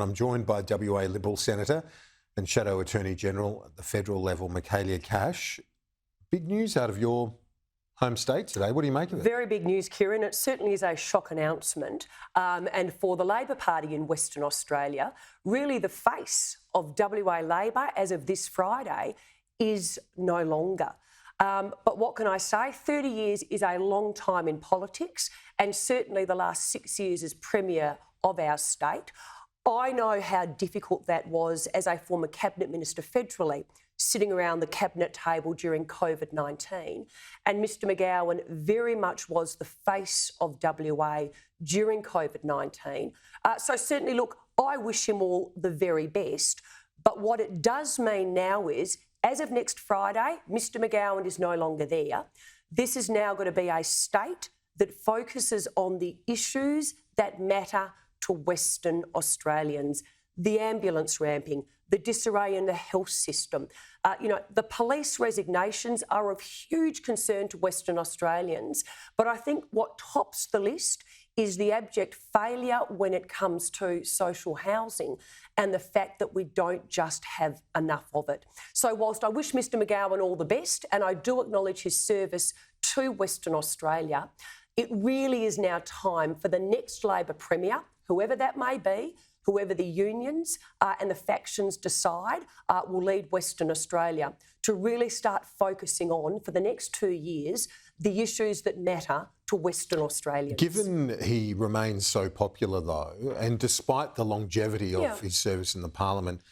I'm joined by WA Liberal Senator and Shadow Attorney-General at the federal level, Michaelia Cash. Big news out of your home state today. What do you make of it? Very big news, Kieran. It certainly is a shock announcement. And for the Labor Party in Western Australia, really the face of WA Labor as of this Friday is no longer. But what can I say? 30 years is a long time in politics, and certainly the last 6 years as Premier of our state. I know how difficult that was as a former Cabinet Minister federally, sitting around the Cabinet table during COVID-19. And Mr McGowan very much was the face of WA during COVID-19. So certainly, look, I wish him all the very best. But what it does mean now is, as of next Friday, Mr McGowan is no longer there. This is now going to be a state that focuses on the issues that matter to Western Australians: the ambulance ramping, the disarray in the health system. The police resignations are of huge concern to Western Australians. But I think what tops the list is the abject failure when it comes to social housing and the fact that we don't just have enough of it. So whilst I wish Mr McGowan all the best, and I do acknowledge his service to Western Australia, it really is now time for the next Labor Premier, whoever that may be, whoever the unions and the factions decide will lead Western Australia, to really start focusing on, for the next 2 years, the issues that matter to Western Australians. Given he remains so popular, though, and despite the longevity of his service in the Parliament,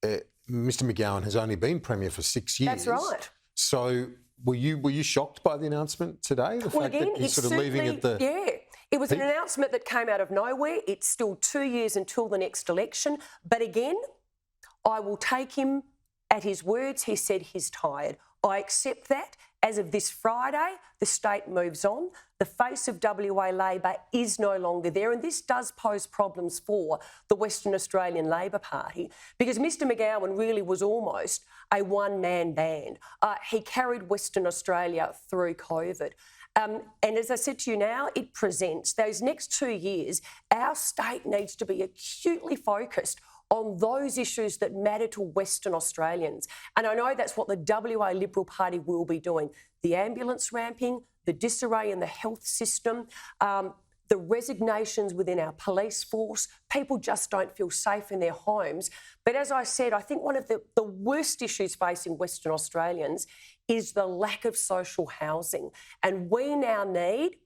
Mr McGowan has only been Premier for 6 years. That's right. So were you shocked by the announcement today? The fact that he's sort of leaving at the... Yeah. It was an announcement that came out of nowhere. It's still 2 years until the next election. But again, I will take him at his words. He said he's tired. I accept that. As of this Friday, the state moves on. The face of WA Labor is no longer there, and this does pose problems for the Western Australian Labor Party, because Mr McGowan really was almost a one-man band. He carried Western Australia through COVID. And as I said to you now, it presents those next 2 years, our state needs to be acutely focused on those issues that matter to Western Australians. And I know that's what the WA Liberal Party will be doing: the ambulance ramping, the disarray in the health system, the resignations within our police force. People just don't feel safe in their homes. But as I said, I think one of the worst issues facing Western Australians is the lack of social housing. And we now need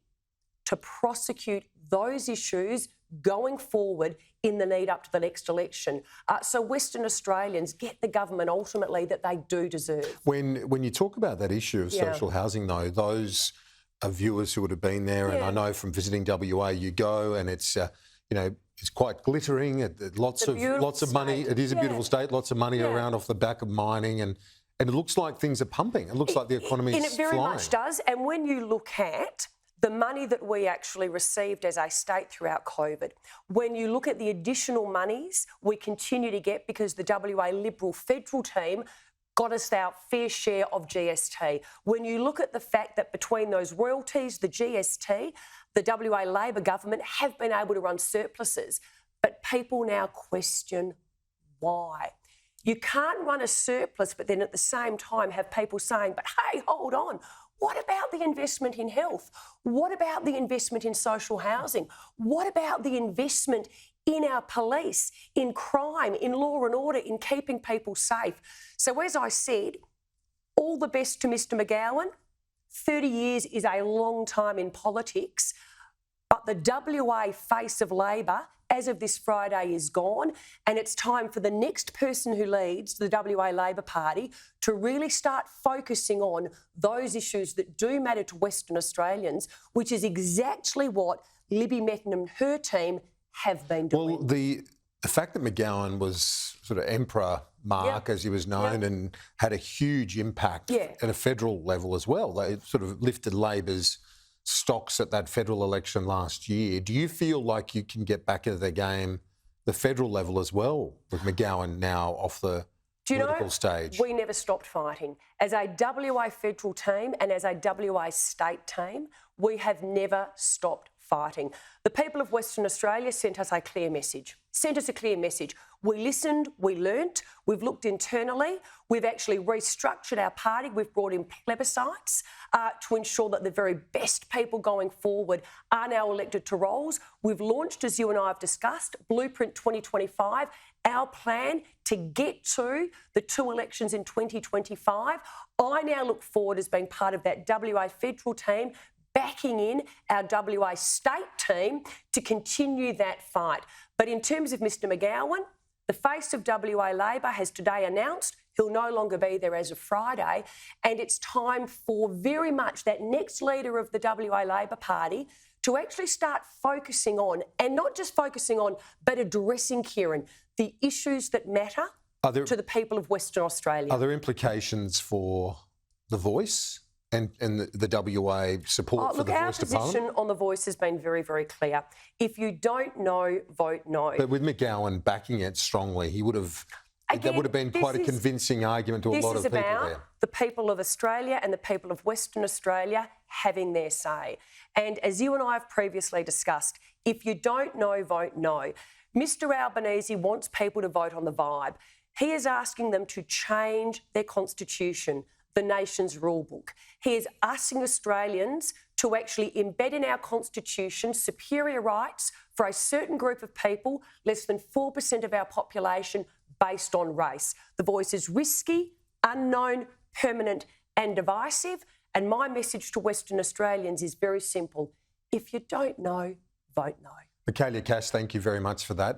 to prosecute those issues going forward in the lead up to the next election, so Western Australians get the government ultimately that they do deserve. When you talk about that issue of social housing, though, those are viewers who would have been there, and I know from visiting WA, you go and it's it's quite glittering. Lots of money. It is a beautiful state. Lots of money around off the back of mining, and it looks like things are pumping. It looks like the economy is flying. And it very much does. And when you look at the money that we actually received as a state throughout COVID, when you look at the additional monies we continue to get because the WA Liberal federal team got us our fair share of GST, when you look at the fact that between those royalties, the GST, the WA Labor government have been able to run surpluses, but people now question why. You can't run a surplus but then at the same time have people saying, but hey, hold on, what about the investment in health? What about the investment in social housing? What about the investment in our police, in crime, in law and order, in keeping people safe? So as I said, all the best to Mr McGowan. 30 years is a long time in politics, but the WA face of Labor as of this Friday is gone, and it's time for the next person who leads the WA Labor Party to really start focusing on those issues that do matter to Western Australians, which is exactly what Libby Metten and her team have been doing. Well, the fact that McGowan was sort of Emperor Mark, as he was known, and had a huge impact at a federal level as well. They sort of lifted Labor's stocks at that federal election last year. Do you feel like you can get back into the game, the federal level as well, with McGowan now off the political stage? We never stopped fighting. As a WA federal team and as a WA state team, we have never stopped fighting. The people of Western Australia sent us a clear message. sent us a clear message. We listened, we learnt, we've looked internally, we've actually restructured our party, we've brought in plebiscites to ensure that the very best people going forward are now elected to roles. We've launched, as you and I have discussed, Blueprint 2025, our plan to get to the 2 elections in 2025. I now look forward as being part of that WA federal team, backing in our WA state team to continue that fight. But in terms of Mr McGowan, the face of WA Labor has today announced he'll no longer be there as of Friday, and it's time for very much that next leader of the WA Labor Party to actually start focusing on, and not just focusing on, but addressing, Kieran, the issues that matter to the people of Western Australia. Are there implications for The Voice and the WA support for the Voice to Parliament? Our position on The Voice has been very, very clear. If you don't know, vote no. But with McGowan backing it strongly, he would have... that would have been quite a convincing argument to a lot of people there. This is about the people of Australia and the people of Western Australia having their say. And as you and I have previously discussed, if you don't know, vote no. Mr Albanese wants people to vote on the vibe. He is asking them to change their constitution, the nation's rule book. He is asking Australians to actually embed in our constitution superior rights for a certain group of people, less than 4% of our population, based on race. The Voice is risky, unknown, permanent and divisive. And my message to Western Australians is very simple. If you don't know, vote no. Michaelia Cash, thank you very much for that.